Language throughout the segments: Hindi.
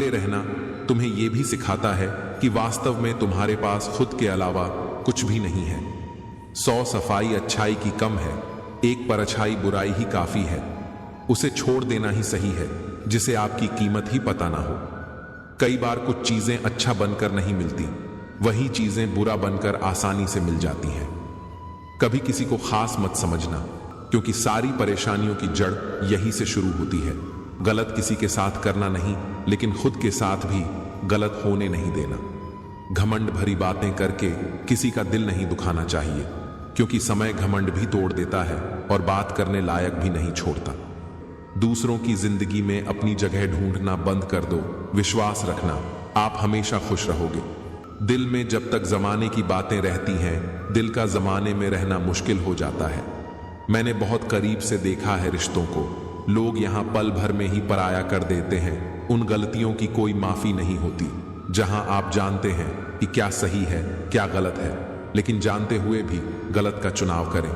अकेले रहना तुम्हें यह भी सिखाता है कि वास्तव में तुम्हारे पास खुद के अलावा कुछ भी नहीं है। 100 सफाई अच्छाई की कम है, एक परछाई बुराई ही काफी है। उसे छोड़ देना ही सही है जिसे आपकी कीमत ही पता ना हो। कई बार कुछ चीजें अच्छा बनकर नहीं मिलती, वही चीजें बुरा बनकर आसानी से मिल जाती हैं। कभी किसी को खास मत समझना, क्योंकि सारी परेशानियों की जड़ यहीं से शुरू होती है। गलत किसी के साथ करना नहीं, लेकिन खुद के साथ भी गलत होने नहीं देना। घमंड भरी बातें करके किसी का दिल नहीं दुखाना चाहिए, क्योंकि समय घमंड भी तोड़ देता है और बात करने लायक भी नहीं छोड़ता। दूसरों की जिंदगी में अपनी जगह ढूंढना बंद कर दो। विश्वास रखना, आप हमेशा खुश रहोगे। दिल में जब तक जमाने की बातें रहती हैं, दिल का जमाने में रहना मुश्किल हो जाता है। मैंने बहुत करीब से देखा है रिश्तों को। लोग यहां पल भर में ही पराया कर देते हैं। उन गलतियों की कोई माफी नहीं होती। जहां आप जानते हैं कि क्या सही है क्या गलत है, लेकिन जानते हुए भी गलत का चुनाव करें।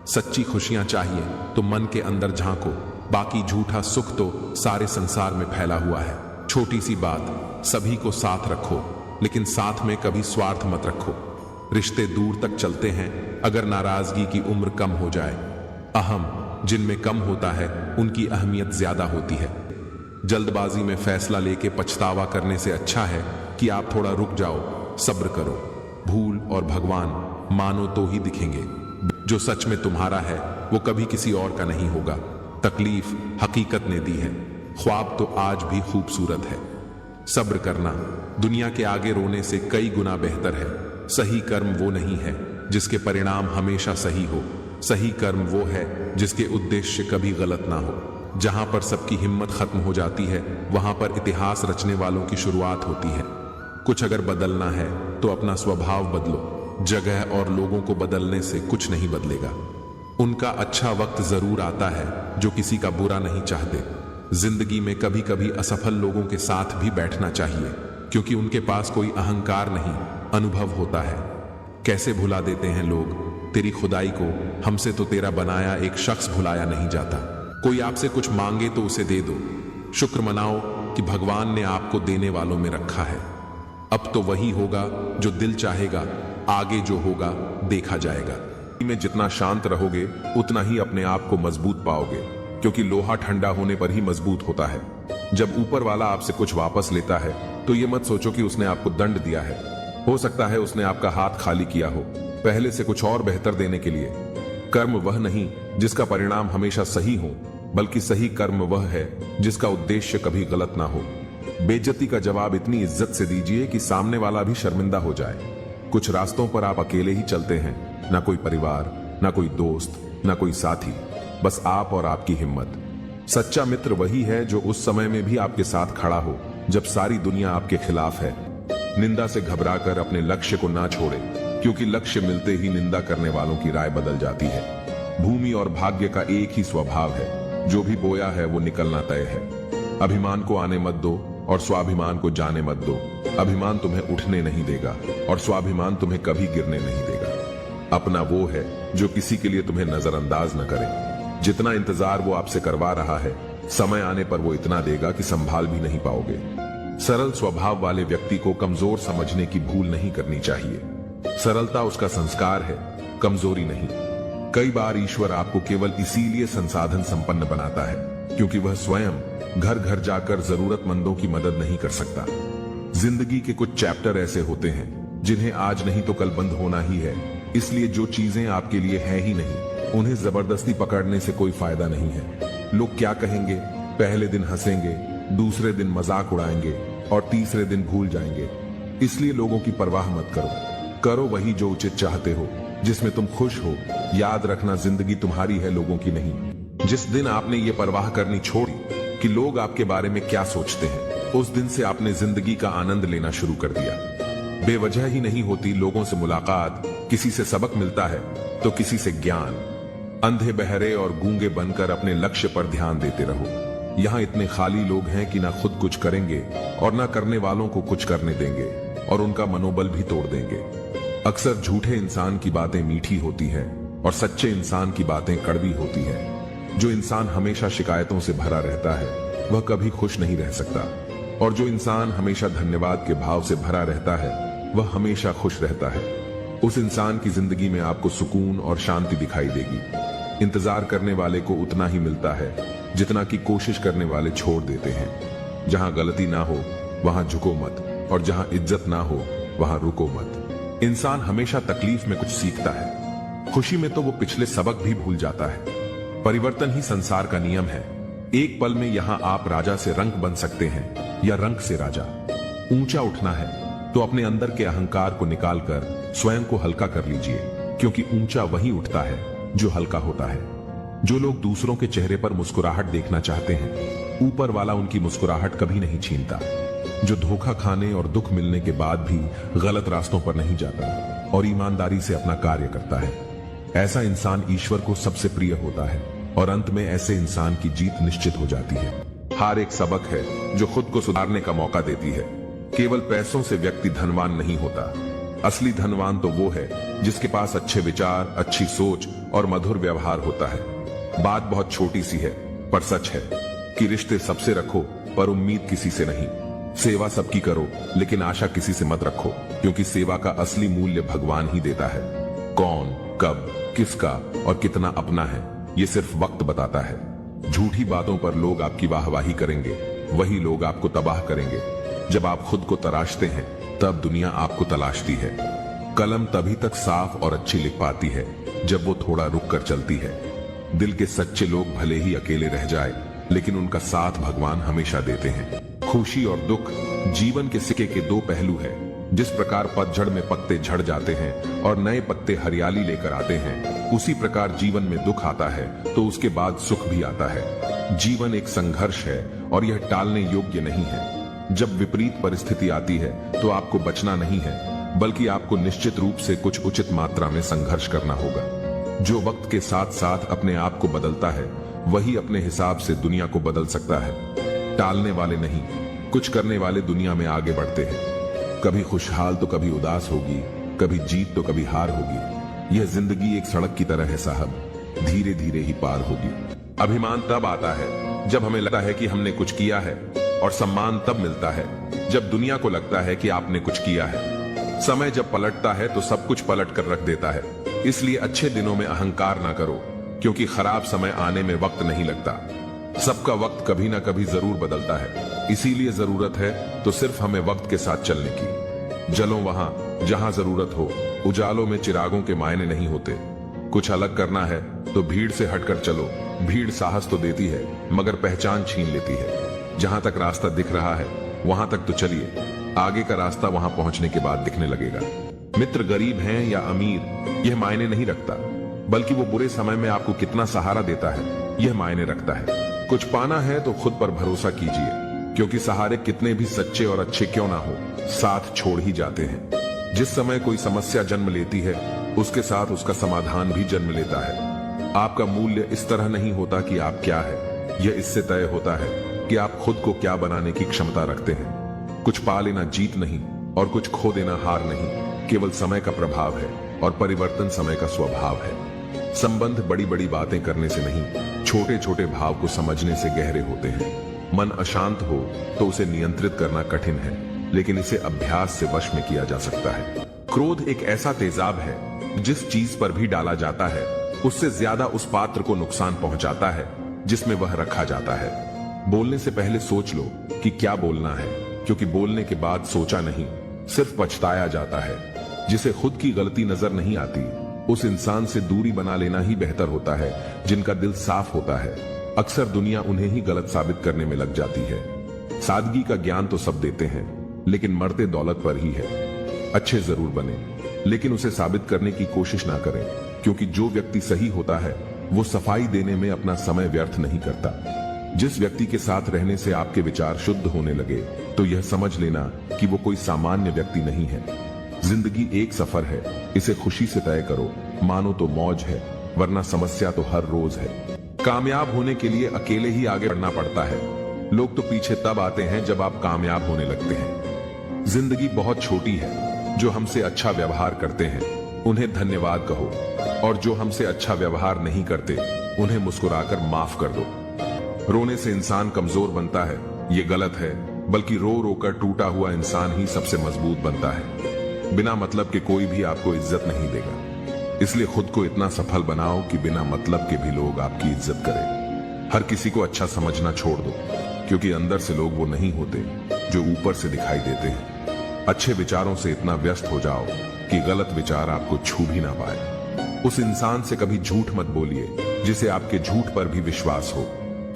सच्ची खुशियां चाहिए तो मन के अंदर झांको, बाकी झूठा सुख तो सारे संसार में फैला हुआ है। छोटी सी बात, सभी को साथ रखो, लेकिन साथ में कभी स्वार्थ मत रखो। रिश्ते दूर तक चलते हैं अगर नाराजगी की उम्र कम हो जाए। अहम जिनमें कम होता है उनकी अहमियत ज्यादा होती है। जल्दबाजी में फैसला लेके पछतावा करने से अच्छा है कि आप थोड़ा रुक जाओ, सब्र करो। भूल और भगवान मानो तो ही दिखेंगे। जो सच में तुम्हारा है वो कभी किसी और का नहीं होगा। तकलीफ हकीकत ने दी है, ख्वाब तो आज भी खूबसूरत है। सब्र करना दुनिया के आगे रोने से कई गुना बेहतर है। सही कर्म वो नहीं है जिसके परिणाम हमेशा सही हो। सही कर्म वो है जिसके उद्देश्य कभी गलत ना हो। जहां पर सबकी हिम्मत खत्म हो जाती है, वहां पर इतिहास रचने वालों की शुरुआत होती है। कुछ अगर बदलना है तो अपना स्वभाव बदलो। जगह और लोगों को बदलने से कुछ नहीं बदलेगा। उनका अच्छा वक्त जरूर आता है जो किसी का बुरा नहीं चाहते। जिंदगी में कभी कभी असफल लोगों के साथ भी बैठना चाहिए, क्योंकि उनके पास कोई अहंकार नहीं, अनुभव होता है। कैसे भुला देते हैं लोग तेरी खुदाई को। हमसे तो तेरा बनाया एक शख्स भुलाया नहीं जाता। कोई आपसे कुछ मांगे तो उसे दे दो। शुक्र मनाओ कि भगवान ने आपको देने वालों में रखा है। अब तो वही होगा जो दिल चाहेगा, आगे जो होगा देखा जाएगा। में जितना शांत रहोगे उतना ही अपने आप को मजबूत पाओगे, क्योंकि लोहा ठंडा होने पर ही मजबूत होता है। जब ऊपर वाला आपसे कुछ वापस लेता है तो ये मत सोचो कि उसने आपको दंड दिया है। हो सकता है उसने आपका हाथ खाली किया हो, पहले से कुछ और बेहतर देने के लिए। कर्म वह नहीं जिसका परिणाम हमेशा सही हो, बल्कि सही कर्म वह है जिसका उद्देश्य कभी गलत ना हो। बेइज्जती का जवाब इतनी इज्जत से दीजिए कि सामने वाला भी शर्मिंदा हो जाए। कुछ रास्तों पर आप अकेले ही चलते हैं, ना कोई परिवार, ना कोई दोस्त, ना कोई साथी, बस आप और आपकी हिम्मत। सच्चा मित्र वही है जो उस समय में भी आपके साथ खड़ा हो जब सारी दुनिया आपके खिलाफ है। निंदा से घबराकर अपने लक्ष्य को ना छोड़े, क्योंकि लक्ष्य मिलते ही निंदा करने वालों की राय बदल जाती है। भूमि और भाग्य का एक ही स्वभाव है, जो भी बोया है वो निकलना तय है। अभिमान को आने मत दो और स्वाभिमान को जाने मत दो। अभिमान तुम्हें उठने नहीं देगा और स्वाभिमान तुम्हें कभी गिरने नहीं देगा। अपना वो है जो किसी के लिए तुम्हें नजरअंदाज न करे। जितना इंतजार वो आपसे करवा रहा है, समय आने पर वो इतना देगा कि संभाल भी नहीं पाओगे। सरल स्वभाव वाले व्यक्ति को कमजोर समझने की भूल नहीं करनी चाहिए। सरलता उसका संस्कार है, कमजोरी नहीं। कई बार ईश्वर आपको केवल इसीलिए संसाधन संपन्न बनाता है क्योंकि वह स्वयं घर घर जाकर जरूरतमंदों की मदद नहीं कर सकता। जिंदगी के कुछ चैप्टर ऐसे होते हैं जिन्हें आज नहीं तो कल बंद होना ही है। इसलिए जो चीजें आपके लिए है ही नहीं, उन्हें जबरदस्ती पकड़ने से कोई फायदा नहीं है। लोग क्या कहेंगे, पहले दिन हंसेंगे, दूसरे दिन मजाक उड़ाएंगे और तीसरे दिन भूल जाएंगे। इसलिए लोगों की परवाह मत करो। करो वही जो उचित चाहते हो, जिसमें तुम खुश हो। याद रखना, जिंदगी तुम्हारी है, लोगों की नहीं। जिस दिन आपने ये परवाह करनी छोड़ी कि लोग आपके बारे में क्या सोचते हैं, उस दिन से आपने जिंदगी का आनंद लेना शुरू कर दिया। बेवजह ही नहीं होती लोगों से मुलाकात। किसी से सबक मिलता है तो किसी से ज्ञान। अंधे बहरे और गूंगे बनकर अपने लक्ष्य पर ध्यान देते रहो। यहाँ इतने खाली लोग हैं कि ना खुद कुछ करेंगे और ना करने वालों को कुछ करने देंगे और उनका मनोबल भी तोड़ देंगे। अक्सर झूठे इंसान की बातें मीठी होती हैं और सच्चे इंसान की बातें कड़वी होती हैं। जो इंसान हमेशा शिकायतों से भरा रहता है वह कभी खुश नहीं रह सकता। और जो इंसान हमेशा धन्यवाद के भाव से भरा रहता है वह हमेशा खुश रहता है। उस इंसान की जिंदगी में आपको सुकून और शांति दिखाई देगी। इंतजार करने वाले को उतना ही मिलता है जितना कि कोशिश करने वाले छोड़ देते हैं। जहां गलती ना हो वहां झुको मत, और जहां इज्जत ना हो वहां रुको मत। इंसान हमेशा तकलीफ में कुछ सीखता है, खुशी में तो वो पिछले सबक भी भूल जाता है। परिवर्तन ही संसार का नियम है। एक पल में यहां आप राजा से रंक बन सकते हैं या रंक से राजा। ऊंचा उठना है तो अपने अंदर के अहंकार को निकालकर स्वयं को हल्का कर लीजिए, क्योंकि ऊंचा वही उठता है जो हल्का होता है। जो लोग दूसरों के चेहरे पर मुस्कुराहट देखना चाहते हैं, ऊपर वाला उनकी मुस्कुराहट कभी नहीं छीनता। जो धोखा खाने और दुख मिलने के बाद भी गलत रास्तों पर नहीं जाता और ईमानदारी से अपना कार्य करता है, ऐसा इंसान ईश्वर को सबसे प्रिय होता है और अंत में ऐसे इंसान की जीत निश्चित हो जाती है। हार एक सबक है जो खुद को सुधारने का मौका देती है। केवल पैसों से व्यक्ति धनवान नहीं होता। असली धनवान तो वो है जिसके पास अच्छे विचार, अच्छी सोच और मधुर व्यवहार होता है। बात बहुत छोटी सी है पर सच है कि रिश्ते सबसे रखो पर उम्मीद किसी से नहीं। सेवा सबकी करो लेकिन आशा किसी से मत रखो, क्योंकि सेवा का असली मूल्य भगवान ही देता है। कौन, कब, किसका और कितना अपना है ये सिर्फ वक्त बताता है। झूठी बातों पर लोग आपकी वाहवाही करेंगे, वही लोग आपको तबाह करेंगे। जब आप खुद को तराशते हैं तब दुनिया आपको तलाशती है। कलम तभी तक साफ और अच्छी लिख पाती है जब वो थोड़ा रुक कर चलती है। दिल के सच्चे लोग भले ही अकेले रह जाए लेकिन उनका साथ भगवान हमेशा देते हैं। खुशी और दुख जीवन के सिक्के के दो पहलू है। जिस प्रकार पतझड़ में पत्ते झड़ जाते हैं और नए पत्ते हरियाली लेकर आते हैं, उसी प्रकार जीवन में दुख आता है तो उसके बाद सुख भी आता है। जीवन एक संघर्ष है और यह टालने योग्य नहीं है। जब विपरीत परिस्थिति आती है तो आपको बचना नहीं है, बल्कि आपको निश्चित रूप से कुछ उचित मात्रा में संघर्ष करना होगा। जो वक्त के साथ साथ अपने आप को बदलता है वही अपने हिसाब से दुनिया को बदल सकता है। टालने वाले नहीं, कुछ करने वाले दुनिया में आगे बढ़ते हैं। कभी खुशहाल तो कभी उदास होगी, कभी जीत तो कभी हार होगी। यह जिंदगी एक सड़क की तरह है साहब, धीरे धीरे ही पार होगी। अभिमान तब आता है जब हमें लगता है कि हमने कुछ किया है, और सम्मान तब मिलता है जब दुनिया को लगता है कि आपने कुछ किया है। समय जब पलटता है तो सब कुछ पलट कर रख देता है। इसलिए अच्छे दिनों में अहंकार ना करो, क्योंकि खराब समय आने में वक्त नहीं लगता। सबका वक्त कभी ना कभी जरूर बदलता है, इसीलिए जरूरत है तो सिर्फ हमें वक्त के साथ चलने की। जलो वहां जहां जरूरत हो, उजालों में चिरागों के मायने नहीं होते। कुछ अलग करना है तो भीड़ से हटकर चलो। भीड़ साहस तो देती है मगर पहचान छीन लेती है। जहां तक रास्ता दिख रहा है वहां तक तो चलिए, आगे का रास्ता वहां पहुंचने के बाद दिखने लगेगा। मित्र गरीब हैं या अमीर यह मायने नहीं रखता, बल्कि वो बुरे समय में आपको कितना सहारा देता है यह मायने रखता है। कुछ पाना है तो खुद पर भरोसा कीजिए, क्योंकि सहारे कितने भी सच्चे और अच्छे क्यों ना हो, साथ छोड़ ही जाते हैं। जिस समय कोई समस्या जन्म लेती है उसके साथ उसका समाधान भी जन्म लेता है। आपका मूल्य इस तरह नहीं होता कि आप क्या है, यह इससे तय होता है कि आप खुद को क्या बनाने की क्षमता रखते हैं। कुछ पा लेना जीत नहीं और कुछ खो देना हार नहीं, केवल समय का प्रभाव है और परिवर्तन समय का स्वभाव है। संबंध बड़ी बड़ी बातें करने से नहीं, छोटे छोटे भाव को समझने से गहरे होते हैं। मन अशांत हो तो उसे नियंत्रित करना कठिन है, लेकिन इसे अभ्यास से वश में किया जा सकता है। क्रोध एक ऐसा तेजाब है जिस चीज पर भी डाला जाता है उससे ज्यादा उस पात्र को नुकसान पहुंचाता है जिसमें वह रखा जाता है। बोलने से पहले सोच लो कि क्या बोलना है, क्योंकि बोलने के बाद सोचा नहीं, सिर्फ पछताया जाता है। जिसे खुद की गलती नजर नहीं आती उस इंसान से दूरी बना लेना ही बेहतर होता है। जिनका दिल साफ होता है अक्सर दुनिया उन्हें ही गलत साबित करने में लग जाती है। सादगी का ज्ञान तो सब देते हैं, लेकिन मरते दौलत पर ही है। अच्छे जरूर बने, लेकिन उसे साबित करने की कोशिश ना करें, क्योंकि जो व्यक्ति सही होता है वो सफाई देने में अपना समय व्यर्थ नहीं करता। जिस व्यक्ति के साथ रहने से आपके विचार शुद्ध होने लगे तो यह समझ लेना कि वो कोई सामान्य व्यक्ति नहीं है। जिंदगी एक सफर है, इसे खुशी से तय करो। मानो तो मौज है, वरना समस्या तो हर रोज है। कामयाब होने के लिए अकेले ही आगे बढ़ना पड़ता है। लोग तो पीछे तब आते हैं जब आप कामयाब होने लगते हैं। जिंदगी बहुत छोटी है। जो हमसे अच्छा व्यवहार करते हैं उन्हें धन्यवाद कहो, और जो हमसे अच्छा व्यवहार नहीं करते उन्हें मुस्कुराकर माफ कर दो। रोने से इंसान कमजोर बनता है, ये गलत है। बल्कि रो रो कर टूटा हुआ इंसान ही सबसे मजबूत बनता है। बिना मतलब के कोई भी आपको इज्जत नहीं देगा, इसलिए खुद को इतना सफल बनाओ कि बिना मतलब के भी लोग आपकी इज्जत करें। हर किसी को अच्छा समझना छोड़ दो, क्योंकि अंदर से लोग वो नहीं होते जो ऊपर से दिखाई देते हैं। अच्छे विचारों से इतना व्यस्त हो जाओ कि गलत विचार आपको छू भी ना पाए। उस इंसान से कभी झूठ मत बोलिए जिसे आपके झूठ पर भी विश्वास हो।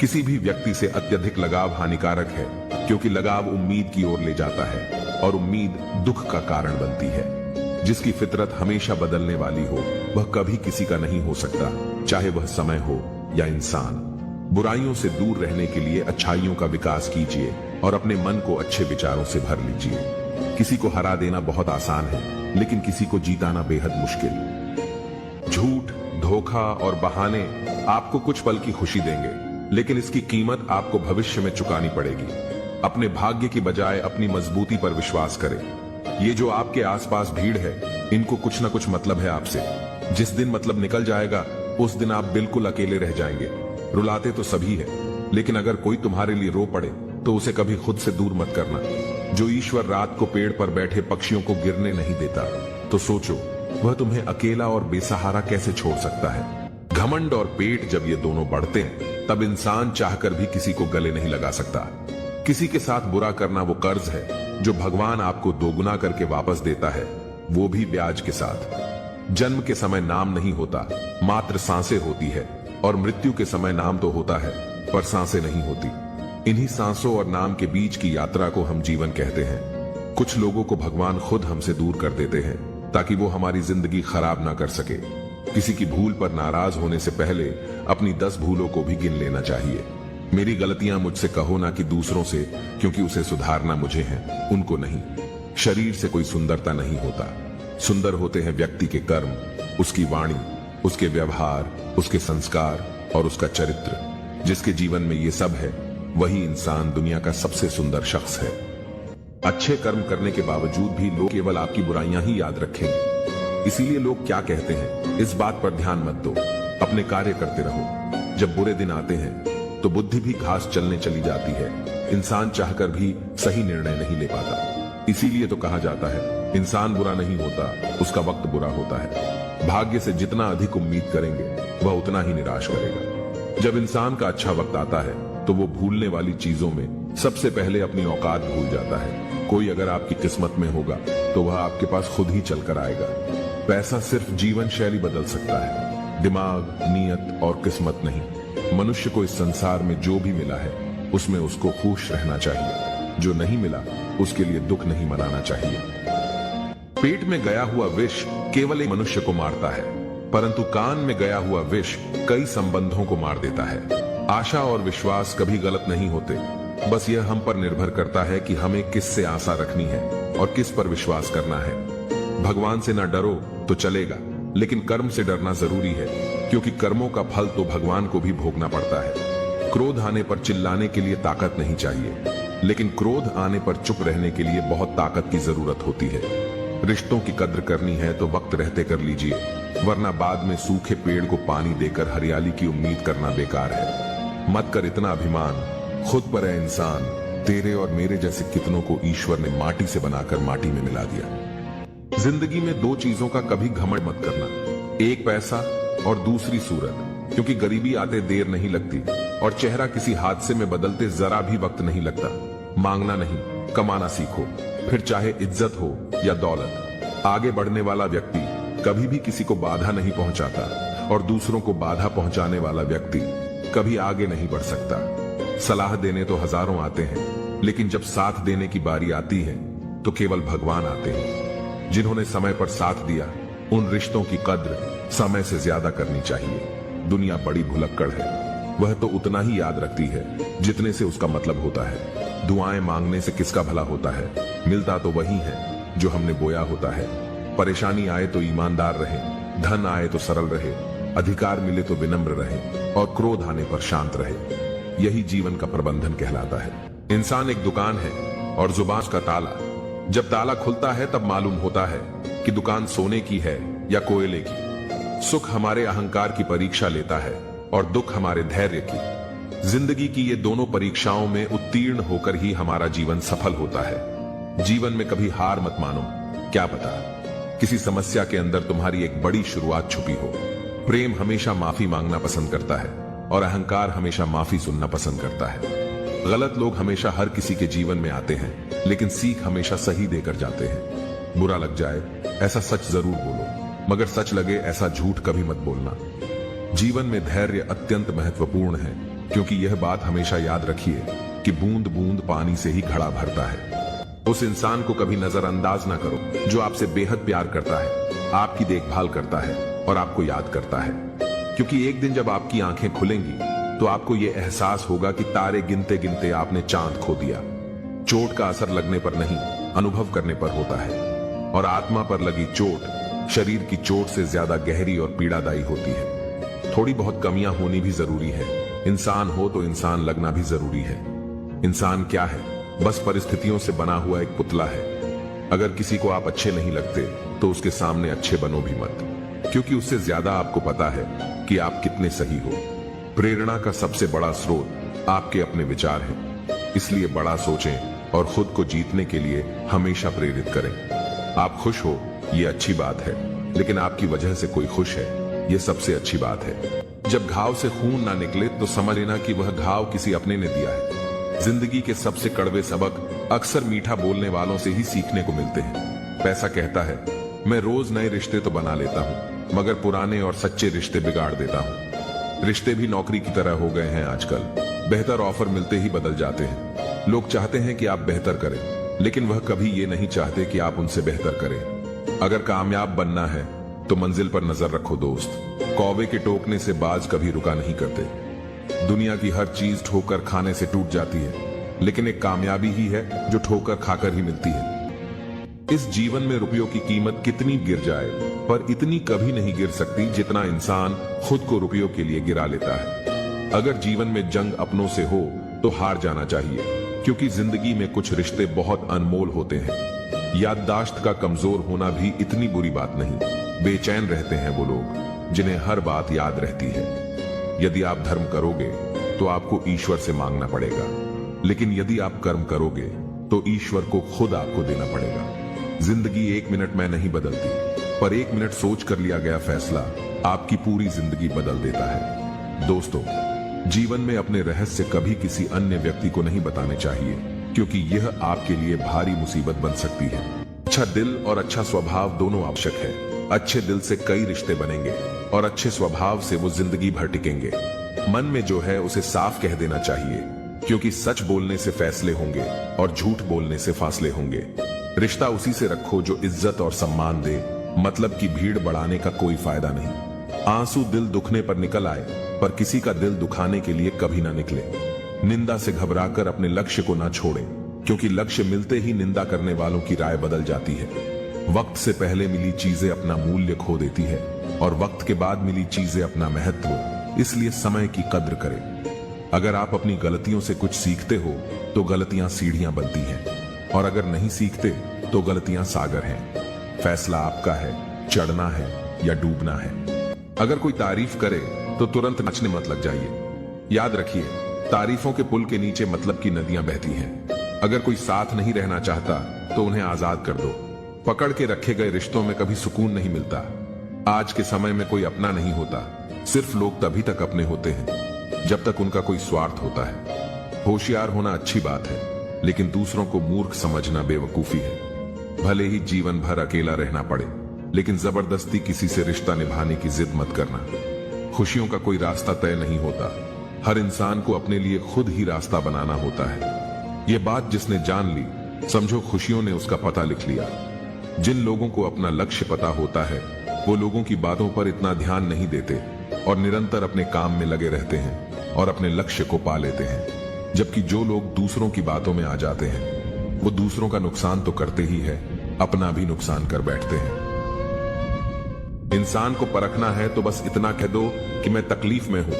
किसी भी व्यक्ति से अत्यधिक लगाव हानिकारक है, क्योंकि लगाव उम्मीद की ओर ले जाता है और उम्मीद दुख का कारण बनती है। जिसकी फितरत हमेशा बदलने वाली हो वह कभी किसी का नहीं हो सकता, चाहे वह समय हो या इंसान। बुराइयों से दूर रहने के लिए अच्छाइयों का विकास कीजिए और अपने मन को अच्छे विचारों से भर लीजिए। किसी को हरा देना बहुत आसान है, लेकिन किसी को जीताना बेहद मुश्किल। झूठ, धोखा और बहाने आपको कुछ पल की खुशी देंगे, लेकिन इसकी कीमत आपको भविष्य में चुकानी पड़ेगी। अपने भाग्य की बजाय अपनी मजबूती पर विश्वास करें। ये जो आपके आसपास भीड़ है, इनको कुछ ना कुछ मतलब है आपसे। जिस दिन मतलब निकल जाएगा उस दिन आप बिल्कुल अकेले रह जाएंगे। रुलाते तो सभी है, लेकिन अगर कोई तुम्हारे लिए रो पड़े तो उसे कभी खुद से दूर मत करना। जो ईश्वर रात को पेड़ पर बैठे पक्षियों को गिरने नहीं देता, तो सोचो वह तुम्हें अकेला और बेसहारा कैसे छोड़ सकता है। घमंड और पेट जब ये दोनों बढ़ते हैं, तब इंसान चाहकर भी किसी को गले नहीं लगा सकता। किसी के साथ बुरा करना वो कर्ज है जो भगवान आपको दोगुना करके वापस देता है, वो भी ब्याज के साथ। जन्म के समय नाम नहीं होता, मात्र सांसें होती है, और मृत्यु के समय नाम तो होता है पर सांसें नहीं होती। इन्हीं सांसों और नाम के बीच की यात्रा को हम जीवन कहते हैं। कुछ लोगों को भगवान खुद हमसे दूर कर देते हैं ताकि वो हमारी जिंदगी खराब ना कर सके। किसी की भूल पर नाराज होने से पहले अपनी 10 भूलों को भी गिन लेना चाहिए। मेरी गलतियां मुझसे कहो ना कि दूसरों से, क्योंकि उसे सुधारना मुझे है, उनको नहीं। शरीर से कोई सुंदरता नहीं होता, सुंदर होते हैं व्यक्ति के कर्म, उसकी वाणी, उसके व्यवहार, उसके संस्कार और उसका चरित्र। जिसके जीवन में ये सब है, वही इंसान दुनिया का सबसे सुंदर शख्स है। अच्छे कर्म करने के बावजूद भी लोग केवल आपकी बुराइयां ही याद रखेंगे। इसीलिए लोग क्या कहते हैं, इस बात पर ध्यान मत दो, अपने कार्य करते रहो। जब बुरे दिन आते हैं तो बुद्धि भी घास चलने चली जाती है। इंसान चाहकर भी सही निर्णय नहीं ले पाता। इसीलिए तो कहा जाता है, इंसान बुरा नहीं होता, उसका वक्त बुरा होता है। भाग्य से जितना अधिक उम्मीद करेंगे वह उतना ही निराश करेगा। जब इंसान का अच्छा वक्त आता है तो वो भूलने वाली चीजों में सबसे पहले अपनी औकात भूल जाता है। कोई अगर आपकी किस्मत में होगा तो वह आपके पास खुद ही चलकर आएगा। पैसा सिर्फ जीवन शैली बदल सकता है, दिमाग, नीयत और किस्मत नहीं। मनुष्य को इस संसार में जो भी मिला है उसमें उसको खुश रहना चाहिए। जो नहीं मिला उसके लिए दुख नहीं मनाना चाहिए। पेट में गया हुआ विष केवल एक मनुष्य को मारता है, परंतु कान में गया हुआ विष कई संबंधों को मार देता है। आशा और विश्वास कभी गलत नहीं होते, बस यह हम पर निर्भर करता है कि हमें किससे आशा रखनी है और किस पर विश्वास करना है। भगवान से ना डरो तो चलेगा, लेकिन कर्म से डरना जरूरी है, क्योंकि कर्मों का फल तो भगवान को भी भोगना पड़ता है। क्रोध आने पर चिल्लाने के लिए ताकत नहीं चाहिए, लेकिन क्रोध आने पर चुप रहने के लिए बहुत ताकत की जरूरत होती है। रिश्तों की कद्र करनी है तो वक्त रहते कर लीजिए, वरना बाद में सूखे पेड़ को पानी देकर हरियाली की उम्मीद करना बेकार है। मत कर इतना अभिमान, खुद पर है इंसान। तेरे और मेरे जैसे कितनों को ईश्वर ने माटी से बनाकर माटी में मिला दिया। जिंदगी में 2 चीजों का कभी घमंड मत करना, एक पैसा और दूसरी सूरत, क्योंकि गरीबी आते देर नहीं लगती और चेहरा किसी हादसे में बदलते जरा भी वक्त नहीं लगता। मांगना नहीं, कमाना सीखो, फिर चाहे इज्जत हो या दौलत। आगे बढ़ने वाला व्यक्ति कभी भी किसी को बाधा नहीं पहुंचाता, और दूसरों को बाधा पहुंचाने वाला व्यक्ति कभी आगे नहीं बढ़ सकता। सलाह देने तो हजारों आते हैं, लेकिन जब साथ देने की बारी आती है तो केवल भगवान आते हैं। जिन्होंने समय पर साथ दिया, उन रिश्तों की कद्र समय से ज्यादा करनी चाहिए। दुनिया बड़ी भुलक्कड़ है, वह तो उतना ही याद रखती है जितने से उसका मतलब होता है। दुआएं मांगने से किसका भला होता है, मिलता तो वही है जो हमने बोया होता है। परेशानी आए तो ईमानदार रहे, धन आए तो सरल रहे, अधिकार मिले तो विनम्र रहे, और क्रोध आने पर शांत रहे। यही जीवन का प्रबंधन कहलाता है। इंसान एक दुकान है और जुबान का ताला। जब ताला खुलता है तब मालूम होता है कि दुकान सोने की है या कोयले की। सुख हमारे अहंकार की परीक्षा लेता है और दुख हमारे धैर्य की। जिंदगी की ये दोनों परीक्षाओं में उत्तीर्ण होकर ही हमारा जीवन सफल होता है। जीवन में कभी हार मत मानो। क्या पता किसी समस्या के अंदर तुम्हारी एक बड़ी शुरुआत छुपी हो। प्रेम हमेशा माफी मांगना पसंद करता है और अहंकार हमेशा माफी सुनना पसंद करता है। गलत लोग हमेशा हर किसी के जीवन में आते हैं, लेकिन सीख हमेशा सही देकर जाते हैं। बुरा लग जाए ऐसा सच जरूर बोलो, मगर सच लगे ऐसा झूठ कभी मत बोलना। जीवन में धैर्य अत्यंत महत्वपूर्ण है, क्योंकि यह बात हमेशा याद रखिए कि बूंद बूंद पानी से ही घड़ा भरता है। उस इंसान को कभी नजरअंदाज ना करो जो आपसे बेहद प्यार करता है, आपकी देखभाल करता है और आपको याद करता है। क्योंकि एक दिन जब आपकी आंखें खुलेंगी तो आपको यह एहसास होगा कि तारे गिनते गिनते आपने चांद खो दिया। चोट का असर लगने पर नहीं, अनुभव करने पर होता है, और आत्मा पर लगी चोट शरीर की चोट से ज्यादा गहरी और पीड़ादायी होती है। थोड़ी बहुत कमियां होनी भी जरूरी है। इंसान हो तो इंसान लगना भी जरूरी है। इंसान क्या है? बस परिस्थितियों से बना हुआ एक पुतला है। अगर किसी को आप अच्छे नहीं लगते तो उसके सामने अच्छे बनो भी मत, क्योंकि उससे ज्यादा आपको पता है कि आप कितने सही हो। प्रेरणा का सबसे बड़ा स्रोत आपके अपने विचार हैं, इसलिए बड़ा सोचें और खुद को जीतने के लिए हमेशा प्रेरित करें। आप खुश हो ये अच्छी बात है, लेकिन आपकी वजह से कोई खुश है ये सबसे अच्छी बात है। जब घाव से खून ना निकले तो समझ लेना कि वह घाव किसी अपने ने दिया है। जिंदगी के सबसे कड़वे सबक अक्सर मीठा बोलने वालों से ही सीखने को मिलते हैं। पैसा कहता है मैं रोज नए रिश्ते तो बना लेता हूँ, मगर पुराने और सच्चे रिश्ते बिगाड़ देता हूँ। रिश्ते भी नौकरी की तरह हो गए हैं आजकल। बेहतर ऑफर मिलते ही बदल जाते हैं। लोग चाहते हैं कि आप बेहतर करें, लेकिन वह कभी ये नहीं चाहते कि आप उनसे बेहतर करें। अगर कामयाब बनना है तो मंजिल पर नजर रखो दोस्त। कौवे के टोकने से बाज कभी रुका नहीं करते। दुनिया की हर चीज ठोकर खाने से टूट जाती है, लेकिन एक कामयाबी ही है जो ठोकर खाकर ही मिलती है। इस जीवन में रुपयों की कीमत कितनी गिर जाए, पर इतनी कभी नहीं गिर सकती जितना इंसान खुद को रुपयों के लिए गिरा लेता है। अगर जीवन में जंग अपनों से हो तो हार जाना चाहिए, क्योंकि जिंदगी में कुछ रिश्ते बहुत अनमोल होते हैं। याददाश्त का कमजोर होना भी इतनी बुरी बात नहीं। बेचैन रहते हैं वो लोग जिन्हें हर बात याद रहती है। यदि आप धर्म करोगे तो आपको ईश्वर से मांगना पड़ेगा, लेकिन यदि आप कर्म करोगे तो ईश्वर को खुद आपको देना पड़ेगा। जिंदगी 1 मिनट में नहीं बदलती, पर 1 मिनट सोच कर लिया गया फैसला आपकी पूरी जिंदगी बदल देता है। दोस्तों, जीवन में अपने रहस्य कभी किसी अन्य व्यक्ति को नहीं बताने चाहिए, क्योंकि यह आपके लिए भारी मुसीबत बन सकती है। अच्छा दिल और अच्छा स्वभाव दोनों आवश्यक है। अच्छे दिल से कई रिश्ते बनेंगे और अच्छे स्वभाव से वो जिंदगी भर टिकेंगे। मन में जो है उसे साफ कह देना चाहिए, क्योंकि सच बोलने से फैसले होंगे और झूठ बोलने से फासले होंगे। रिश्ता उसी से रखो जो इज्जत और सम्मान दे, मतलब की भीड़ बढ़ाने का कोई फायदा नहीं। आंसू दिल दुखने पर निकल आए, पर किसी का दिल दुखाने के लिए कभी ना निकले। निंदा से घबराकर अपने लक्ष्य को ना छोड़ें, क्योंकि लक्ष्य मिलते ही निंदा करने वालों की राय बदल जाती है। वक्त से पहले मिली चीजें अपना मूल्य खो देती है, और वक्त के बाद मिली चीजें अपना महत्व। इसलिए समय की कद्र करें। अगर आप अपनी गलतियों से कुछ सीखते हो तो गलतियां सीढ़ियां बनती हैं, और अगर नहीं सीखते तो गलतियां सागर हैं। फैसला आपका है, चढ़ना है या डूबना है। अगर कोई तारीफ करे तो तुरंत नाचने मत लग जाइए। याद रखिए, तारीफों के पुल के नीचे मतलब की नदियां बहती हैं। अगर कोई साथ नहीं रहना चाहता तो उन्हें आजाद कर दो। पकड़ के रखे गए रिश्तों में कभी सुकून नहीं मिलता। आज के समय में कोई अपना नहीं होता। सिर्फ लोग तभी तक अपने होते हैं जब तक उनका कोई स्वार्थ होता है। होशियार होना अच्छी बात है, लेकिन दूसरों को मूर्ख समझना बेवकूफी है। भले ही जीवन भर अकेला रहना पड़े, लेकिन जबरदस्ती किसी से रिश्ता निभाने की जिद मत करना। खुशियों का कोई रास्ता तय नहीं होता। हर इंसान को अपने लिए खुद ही रास्ता बनाना होता है। ये बात जिसने जान ली, समझो खुशियों ने उसका पता लिख लिया। जिन लोगों को अपना लक्ष्य पता होता है वो लोगों की बातों पर इतना ध्यान नहीं देते और निरंतर अपने काम में लगे रहते हैं और अपने लक्ष्य को पा लेते हैं। जबकि जो लोग दूसरों की बातों में आ जाते हैं वो दूसरों का नुकसान तो करते ही है, अपना भी नुकसान कर बैठते हैं। इंसान को परखना है तो बस इतना कह दो कि मैं तकलीफ में हूं,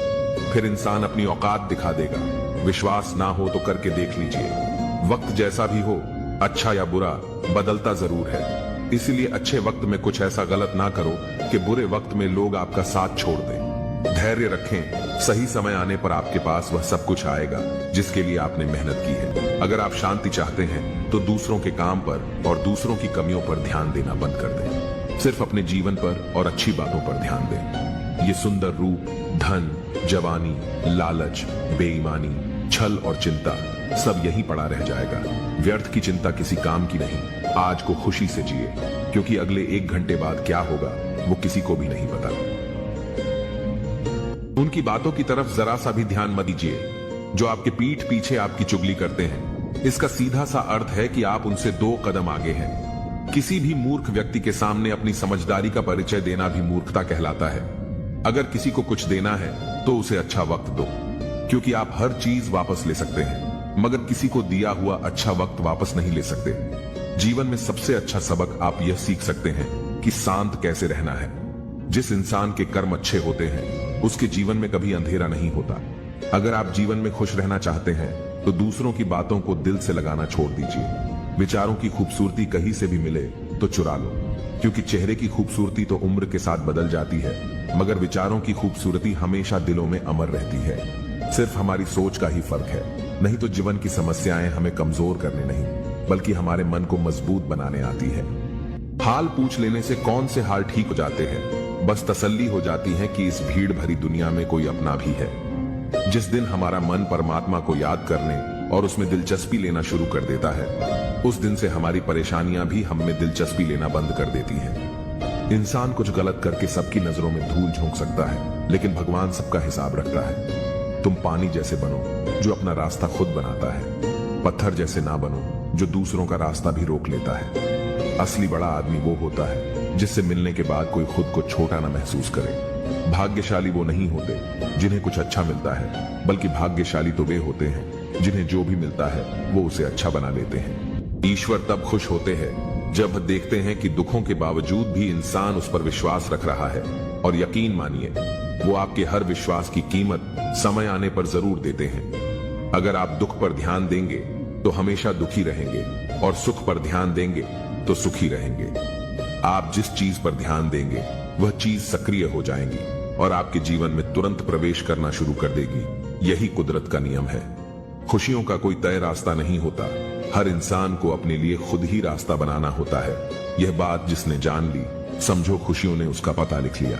फिर इंसान अपनी औकात दिखा देगा। विश्वास ना हो तो करके देख लीजिए। वक्त जैसा भी हो, अच्छा या बुरा, बदलता जरूर है। इसलिए अच्छे वक्त में कुछ ऐसा गलत ना करो कि बुरे वक्त में लोग आपका साथ छोड़ दें। धैर्य रखें, सही समय आने पर आपके पास वह सब कुछ आएगा जिसके लिए आपने मेहनत की है। अगर आप शांति चाहते हैं तो दूसरों के काम पर और दूसरों की कमियों पर ध्यान देना बंद कर दें। सिर्फ अपने जीवन पर और अच्छी बातों पर ध्यान दें। ये सुंदर रूप, धन, जवानी, लालच, बेईमानी, छल और चिंता सब यहीं पड़ा रह जाएगा। व्यर्थ की चिंता किसी काम की नहीं। आज को खुशी से जिए, क्योंकि अगले 1 घंटे बाद क्या होगा वो किसी को भी नहीं पता। उनकी बातों की तरफ जरा सा भी ध्यान मत दीजिए जो आपके पीठ पीछे आपकी चुगली करते हैं। इसका सीधा सा अर्थ है कि आप उनसे 2 कदम आगे हैं। किसी भी मूर्ख व्यक्ति के सामने अपनी समझदारी का परिचय देना भी मूर्खता कहलाता है। अगर किसी को कुछ देना है तो उसे अच्छा वक्त दो, क्योंकि आप हर चीज वापस ले सकते हैं, मगर किसी को दिया हुआ अच्छा वक्त वापस नहीं ले सकते। जीवन में सबसे अच्छा सबक आप यह सीख सकते हैं कि शांत कैसे रहना है। जिस इंसान के कर्म अच्छे होते हैं उसके जीवन में कभी अंधेरा नहीं होता। अगर आप जीवन में खुश रहना चाहते हैं तो दूसरों की बातों को दिल से लगाना छोड़ दीजिए। विचारों की खूबसूरती कहीं से भी मिले तो चुरा लो, क्योंकि चेहरे की खूबसूरती तो उम्र के साथ बदल जाती है, मगर विचारों की खूबसूरती हमेशा दिलों में अमर रहती है। सिर्फ हमारी सोच का ही फर्क है। नहीं तो जीवन की समस्याएं हमें कमजोर करने नहीं, बल्कि हमारे मन को मजबूत बनाने आती है। हाल पूछ लेने से कौन से हाल ठीक हो जाते हैं, बस तसल्ली हो जाती है कि इस भीड़ भरी दुनिया में कोई अपना भी है। जिस दिन हमारा मन परमात्मा को याद करने और उसमें दिलचस्पी लेना शुरू कर देता है, उस दिन से हमारी परेशानियां भी हम में दिलचस्पी लेना बंद कर देती हैं। इंसान कुछ गलत करके सबकी नजरों में धूल झोंक सकता है, लेकिन भगवान सबका हिसाब रखता है। तुम पानी जैसे बनो जो अपना रास्ता खुद बनाता है, पत्थर जैसे ना बनो जो दूसरों का रास्ता भी रोक लेता है। असली बड़ा आदमी वो होता है जिससे मिलने के बाद कोई खुद को छोटा ना महसूस करे। भाग्यशाली वो नहीं होते जिन्हें कुछ अच्छा मिलता है, बल्कि भाग्यशाली तो वे होते हैं जिन्हें जो भी मिलता है वो उसे अच्छा बना लेते हैं। ईश्वर तब खुश होते हैं जब देखते हैं कि दुखों के बावजूद भी इंसान उस पर विश्वास रख रहा है, और यकीन मानिए वो आपके हर विश्वास की कीमत समय आने पर जरूर देते हैं। अगर आप दुख पर ध्यान देंगे तो हमेशा दुखी रहेंगे, और सुख पर ध्यान देंगे तो सुखी रहेंगे। आप जिस चीज पर ध्यान देंगे वह चीज सक्रिय हो जाएंगी और आपके जीवन में तुरंत प्रवेश करना शुरू कर देगी। यही कुदरत का नियम है। खुशियों का कोई तय रास्ता नहीं होता, हर इंसान को अपने लिए खुद ही रास्ता बनाना होता है। यह बात जिसने जान ली, समझो खुशियों ने उसका पता लिख लिया।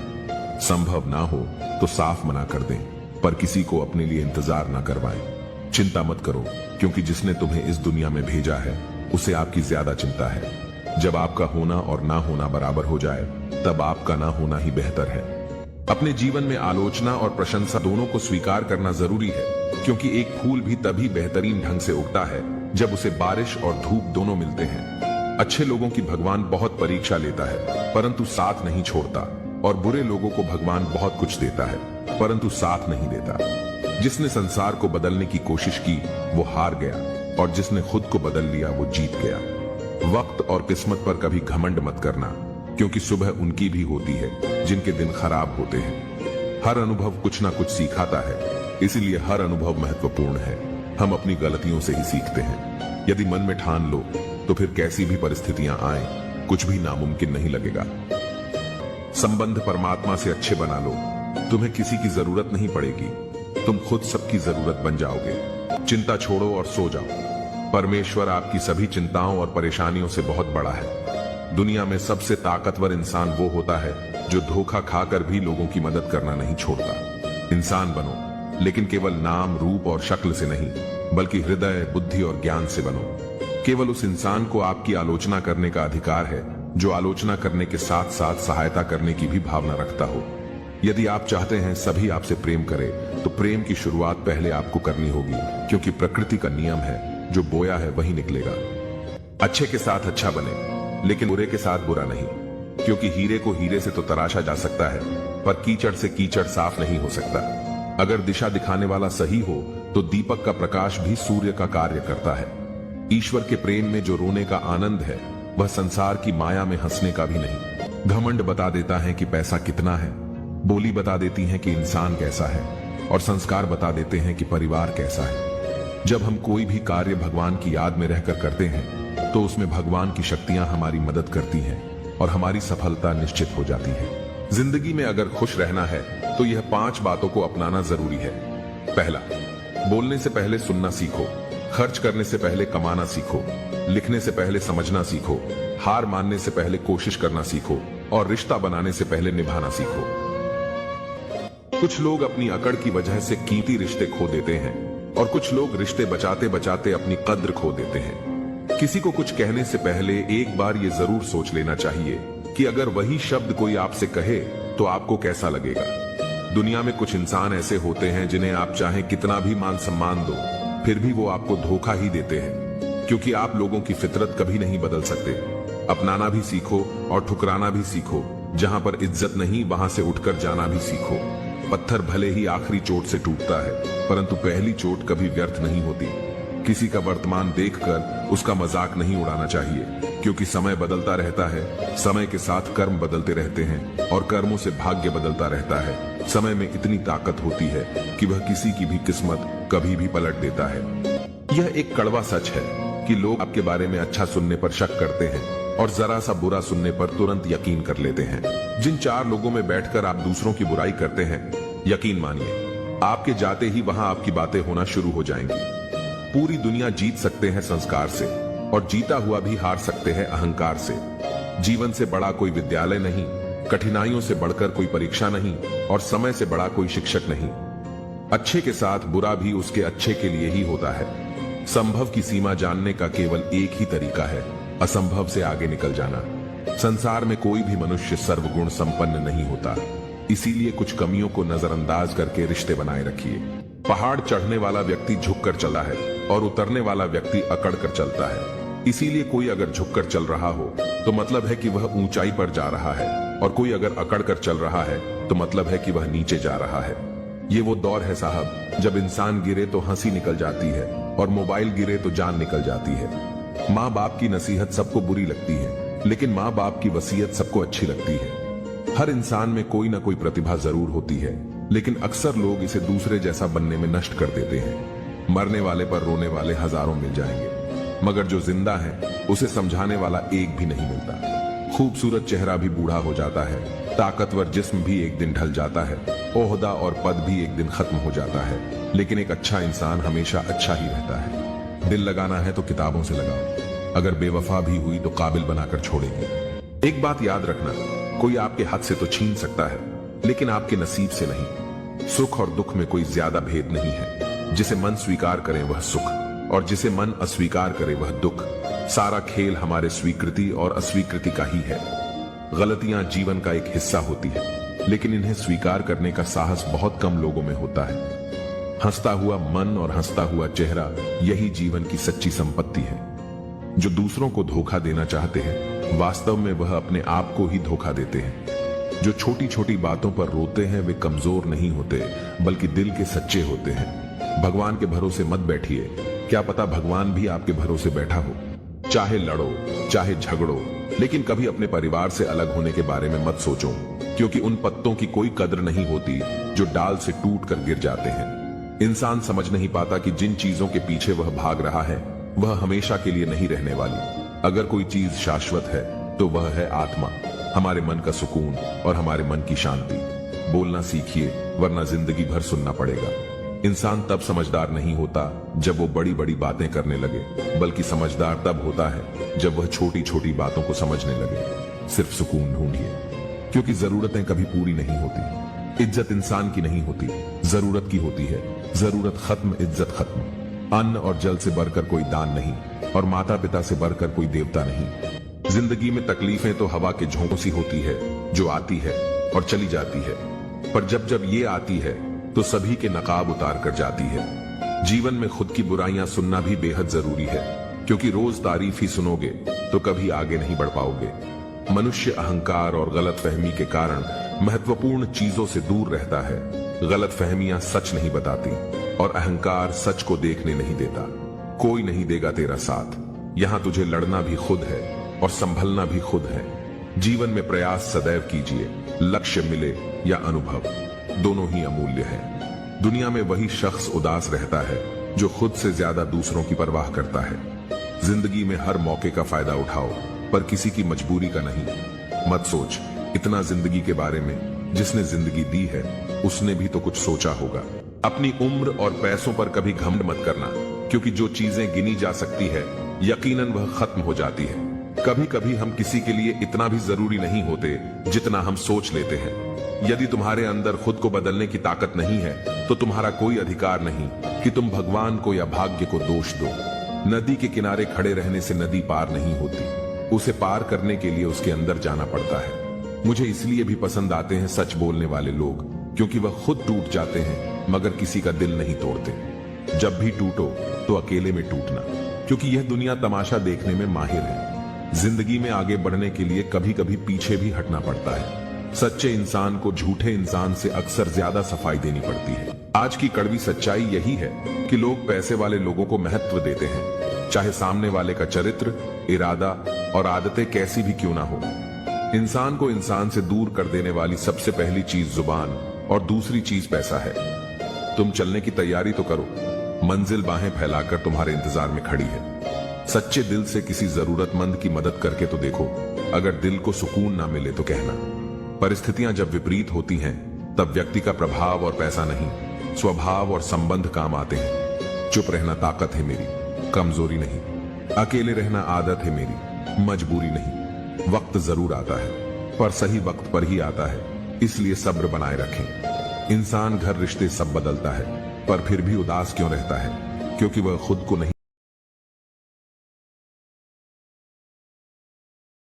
संभव ना हो तो साफ मना कर दें, पर किसी को अपने लिए इंतजार ना करवाएं। चिंता मत करो, क्योंकि जिसने तुम्हें इस दुनिया में भेजा है उसे आपकी ज्यादा चिंता है। जब आपका होना और ना होना बराबर हो जाए, तब आपका ना होना ही बेहतर है। अपने जीवन में आलोचना और प्रशंसा दोनों को स्वीकार करना जरूरी है, क्योंकि एक फूल भी तभी बेहतरीन ढंग से उगता है जब उसे बारिश और धूप दोनों मिलते हैं। अच्छे लोगों की भगवान बहुत परीक्षा लेता है, परंतु साथ नहीं छोड़ता, और बुरे लोगों को भगवान बहुत कुछ देता है, परंतु साथ नहीं देता। जिसने संसार को बदलने की कोशिश की वो हार गया, और जिसने खुद को बदल लिया वो जीत गया। वक्त और किस्मत पर कभी घमंड मत करना, क्योंकि सुबह उनकी भी होती है जिनके दिन खराब होते हैं। हर अनुभव कुछ ना कुछ सिखाता है, इसीलिए हर अनुभव महत्वपूर्ण है। हम अपनी गलतियों से ही सीखते हैं। यदि मन में ठान लो तो फिर कैसी भी परिस्थितियां आए, कुछ भी नामुमकिन नहीं लगेगा। संबंध परमात्मा से अच्छे बना लो, तुम्हें किसी की जरूरत नहीं पड़ेगी, तुम खुद सबकी जरूरत बन जाओगे। चिंता छोड़ो और सो जाओ। परमेश्वर आपकी सभी चिंताओं और परेशानियों से बहुत बड़ा है। दुनिया में सबसे ताकतवर इंसान वो होता है जो धोखा खाकर भी लोगों की मदद करना नहीं छोड़ता। इंसान बनो, लेकिन केवल नाम, रूप और शक्ल से नहीं, बल्कि हृदय, बुद्धि और ज्ञान से बनो। केवल उस इंसान को आपकी आलोचना करने का अधिकार है जो आलोचना करने के साथ साथ सहायता करने की भी भावना रखता हो। यदि आप चाहते हैं सभी आपसे प्रेम करें, तो प्रेम की शुरुआत पहले आपको करनी होगी, क्योंकि प्रकृति का नियम है जो बोया है वही निकलेगा। अच्छे के साथ अच्छा बने, लेकिन बुरे के साथ बुरा नहीं, क्योंकि हीरे को हीरे से तो तराशा जा सकता है, पर कीचड़ से कीचड़ साफ नहीं हो सकता। अगर दिशा दिखाने वाला सही हो तो दीपक का प्रकाश भी सूर्य का कार्य करता है। ईश्वर के प्रेम में जो रोने का आनंद है वह संसार की माया में हंसने का भी नहीं। घमंड बता देता है कि पैसा कितना है, बोली बता देती है कि इंसान कैसा है, और संस्कार बता देते हैं कि परिवार कैसा है। जब हम कोई भी कार्य भगवान की याद में रहकर करते हैं तो उसमें भगवान की शक्तियां हमारी मदद करती हैं और हमारी सफलता निश्चित हो जाती है। जिंदगी में अगर खुश रहना है तो यह 5 बातों को अपनाना जरूरी है। पहला, बोलने से पहले सुनना सीखो, खर्च करने से पहले कमाना सीखो, लिखने से पहले समझना सीखो, हार मानने से पहले कोशिश करना सीखो और रिश्ता बनाने से पहले निभाना सीखो। कुछ लोग अपनी अकड़ की वजह से कीमती रिश्ते खो देते हैं और कुछ लोग रिश्ते बचाते बचाते अपनी कद्र खो देते हैं। किसी को कुछ कहने से पहले एक बार ये जरूर सोच लेना चाहिए कि अगर वही शब्द कोई आपसे कहे तो आपको कैसा लगेगा। दुनिया में कुछ इंसान ऐसे होते हैं जिन्हें आप चाहे कितना भी मान सम्मान दो, फिर भी वो आपको धोखा ही देते हैं, क्योंकि आप लोगों की फितरत कभी नहीं बदल सकते। अपनाना भी सीखो और ठुकराना भी सीखो। जहां पर इज्जत नहीं, वहां से उठकर जाना भी सीखो। पत्थर भले ही आखिरी चोट से टूटता है, परंतु पहली चोट कभी व्यर्थ नहीं होती। किसी का वर्तमान देखकर उसका मजाक नहीं उड़ाना चाहिए, क्योंकि समय बदलता रहता है। समय के साथ कर्म बदलते रहते हैं और कर्मों से भाग्य बदलता रहता है। समय में इतनी ताकत होती है कि वह किसी की भी किस्मत कभी भी पलट देता है। यह एक कड़वा सच है कि लोग आपके बारे में अच्छा सुनने पर शक करते हैं और जरा सा बुरा सुनने पर तुरंत यकीन कर लेते हैं। जिन 4 लोगों में बैठकर आप दूसरों की बुराई करते हैं, यकीन मानिए आपके जाते ही वहां आपकी बातें होना शुरू हो जाएंगी। पूरी दुनिया जीत सकते हैं संस्कार से, और जीता हुआ भी हार सकते हैं अहंकार से। जीवन से बड़ा कोई विद्यालय नहीं, कठिनाइयों से बढ़कर कोई परीक्षा नहीं, और समय से बड़ा कोई शिक्षक नहीं। अच्छे के साथ बुरा भी उसके अच्छे के लिए ही होता है। संभव की सीमा जानने का केवल एक ही तरीका है, असंभव से आगे निकल जाना। संसार में कोई भी मनुष्य सर्वगुण संपन्न नहीं होता, इसीलिए कुछ कमियों को नजरअंदाज करके रिश्ते बनाए रखिए। पहाड़ चढ़ने वाला व्यक्ति झुककर चला है और उतरने वाला व्यक्ति अकड़ कर चलता है। इसीलिए कोई अगर झुककर चल रहा हो तो मतलब है कि वह ऊंचाई पर जा रहा है, और कोई अगर अकड़ कर चल रहा है तो मतलब है कि वह नीचे जा रहा है। ये वो दौर है साहब, जब इंसान गिरे तो हंसी निकल जाती है और मोबाइल गिरे तो जान निकल जाती है। माँ बाप की नसीहत सबको बुरी लगती है, लेकिन माँ बाप की वसीयत सबको अच्छी लगती है। हर इंसान में कोई ना कोई प्रतिभा जरूर होती है, लेकिन अक्सर लोग इसे दूसरे जैसा बनने में नष्ट कर देते हैं। मरने वाले पर रोने वाले हजारों मिल जाएंगे, मगर जो जिंदा है उसे समझाने वाला एक भी नहीं मिलता। खूबसूरत चेहरा भी बूढ़ा हो जाता है, ताकतवर जिस्म भी एक दिन ढल जाता है, ओहदा और पद भी एक दिन खत्म हो जाता है, लेकिन एक अच्छा इंसान हमेशा अच्छा ही रहता है। दिल लगाना है तो किताबों से लगाओ, अगर बेवफा भी हुई तो काबिल बनाकर छोड़ेगी। एक बात याद रखना, कोई आपके हाथ से तो छीन सकता है, लेकिन आपके नसीब से नहीं। सुख और दुख में कोई ज्यादा भेद नहीं है। जिसे मन स्वीकार करे वह सुख, और जिसे मन अस्वीकार करे वह दुख। सारा खेल हमारे स्वीकृति और अस्वीकृति का ही है। गलतियां जीवन का एक हिस्सा होती है, लेकिन इन्हें स्वीकार करने का साहस बहुत कम लोगों में होता है। हंसता हुआ मन और हंसता हुआ चेहरा, यही जीवन की सच्ची संपत्ति है। जो दूसरों को धोखा देना चाहते हैं, वास्तव में वह अपने आप को ही धोखा देते हैं। जो छोटी छोटी बातों पर रोते हैं वे कमजोर नहीं होते, बल्कि दिल के सच्चे होते हैं। भगवान के भरोसे मत बैठिए, क्या पता भगवान भी आपके भरोसे बैठा हो। चाहे लड़ो चाहे झगड़ो, लेकिन कभी अपने परिवार से अलग होने के बारे में मत सोचो, क्योंकि उन पत्तों की कोई कद्र नहीं होती जो डाल से टूट कर गिर जाते हैं। इंसान समझ नहीं पाता कि जिन चीजों के पीछे वह भाग रहा है वह हमेशा के लिए नहीं रहने वाली। अगर कोई चीज शाश्वत है तो वह है आत्मा, हमारे मन का सुकून और हमारे मन की शांति। बोलना सीखिए, वरना जिंदगी भर सुनना पड़ेगा। इंसान तब समझदार नहीं होता जब वो बड़ी बड़ी बातें करने लगे, बल्कि समझदार तब होता है जब वह छोटी छोटी बातों को समझने लगे। सिर्फ सुकून ढूंढिए, क्योंकि जरूरतें कभी पूरी नहीं होती। इज्जत इंसान की नहीं होती, जरूरत की होती है। जरूरत खत्म, इज्जत खत्म। अन्न और जल से बढ़कर कोई दान नहीं, और माता पिता से बढ़कर कोई देवता नहीं। जिंदगी में तकलीफें तो हवा के झोंकों सी होती है, जो आती है और चली जाती है, पर जब जब ये आती है तो सभी के नकाब उतार कर जाती है। जीवन में खुद की बुराइयां सुनना भी बेहद जरूरी है, क्योंकि रोज तारीफ ही सुनोगे तो कभी आगे नहीं बढ़ पाओगे। मनुष्य अहंकार और गलतफहमी के कारण महत्वपूर्ण चीजों से दूर रहता है। गलतफहमियां सच नहीं बताती और अहंकार सच को देखने नहीं देता। कोई नहीं देगा तेरा साथ, यहां तुझे लड़ना भी खुद है और संभलना भी खुद है। जीवन में प्रयास सदैव कीजिए, लक्ष्य मिले या अनुभव, दोनों ही अमूल्य है। दुनिया में वही शख्स उदास रहता है जो खुद से ज्यादा दूसरों की परवाह करता है। जिंदगी में हर मौके का फायदा उठाओ, पर किसी की मजबूरी का नहीं। मत सोच इतना जिंदगी के बारे में जिसने जिंदगी दी है उसने भी तो कुछ सोचा होगा। अपनी उम्र और पैसों पर कभी घमंड मत करना, क्योंकि जो चीजें गिनी जा सकती है यकीनन वह खत्म हो जाती है। कभी कभी हम किसी के लिए इतना भी जरूरी नहीं होते जितना हम सोच लेते हैं। यदि तुम्हारे अंदर खुद को बदलने की ताकत नहीं है तो तुम्हारा कोई अधिकार नहीं कि तुम भगवान को या भाग्य को दोष दो। नदी के किनारे खड़े रहने से नदी पार नहीं होती, उसे पार करने के लिए उसके अंदर जाना पड़ता है। मुझे इसलिए भी पसंद आते हैं सच बोलने वाले लोग, क्योंकि वह खुद टूट जाते हैं मगर किसी का दिल नहीं तोड़ते। जब भी टूटो तो अकेले में टूटना, क्योंकि यह दुनिया तमाशा देखने में माहिर है। जिंदगी में आगे बढ़ने के लिए कभी कभी पीछे भी हटना पड़ता है। सच्चे इंसान को झूठे इंसान से अक्सर ज्यादा सफाई देनी पड़ती है। आज की कड़वी सच्चाई यही है कि लोग पैसे वाले लोगों को महत्व देते हैं, चाहे सामने वाले का चरित्र, इरादा और आदतें कैसी भी क्यों ना हो। इंसान को इंसान से दूर कर देने वाली सबसे पहली चीज जुबान और दूसरी चीज पैसा है। तुम चलने की तैयारी तो करो, मंजिल बाहें फैलाकर तुम्हारे इंतजार में खड़ी है। सच्चे दिल से किसी जरूरतमंद की मदद करके तो देखो, अगर दिल को सुकून ना मिले तो कहना। परिस्थितियां जब विपरीत होती हैं तब व्यक्ति का प्रभाव और पैसा नहीं, स्वभाव और संबंध काम आते हैं। चुप रहना ताकत है मेरी, कमजोरी नहीं। अकेले रहना आदत है मेरी, मजबूरी नहीं। वक्त जरूर आता है पर सही वक्त पर ही आता है, इसलिए सब्र बनाए रखें। इंसान, घर, रिश्ते सब बदलता है पर फिर भी उदास क्यों रहता है? क्योंकि वह खुद को नहीं